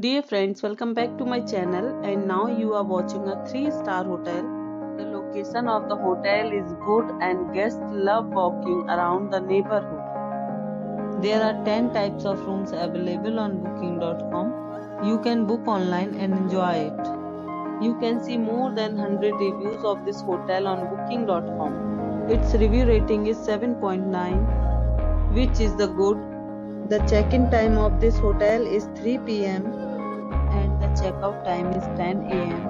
Dear friends, welcome back to my channel, and now you are watching a 3-star hotel. The location of the hotel is good and guests love walking around the neighborhood. There are 10 types of rooms available on booking.com. You can book online and enjoy it. You can see more than 100 reviews of this hotel on booking.com. Its review rating is 7.9, which is the good. The check-in time of this hotel is 3 p.m. and the check-out time is 10 a.m.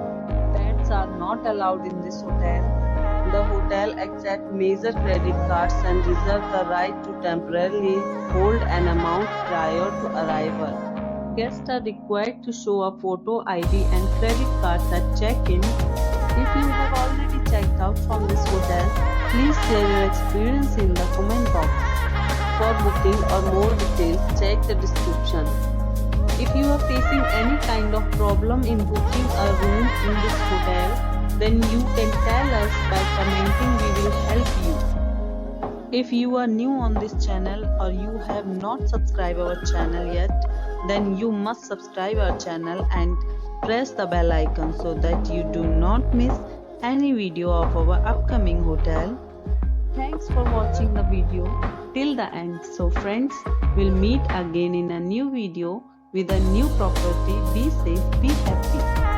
Pets are not allowed in this hotel. The hotel accepts major credit cards and reserves the right to temporarily hold an amount prior to arrival. Guests are required to show a photo ID and credit cards at check-in. If you have already checked out from this hotel, please share your experience in the comment box. For booking or more details, check the description. If you are facing any kind of problem in booking a room in this hotel, then you can tell us by commenting. We will help you. If you are new on this channel or you have not subscribed our channel yet, then you must subscribe our channel and press the bell icon so that you do not miss any video of our upcoming hotel. Thanks for watching the video till the end. So friends, we'll meet again in a new video with a new property. Be safe, be happy.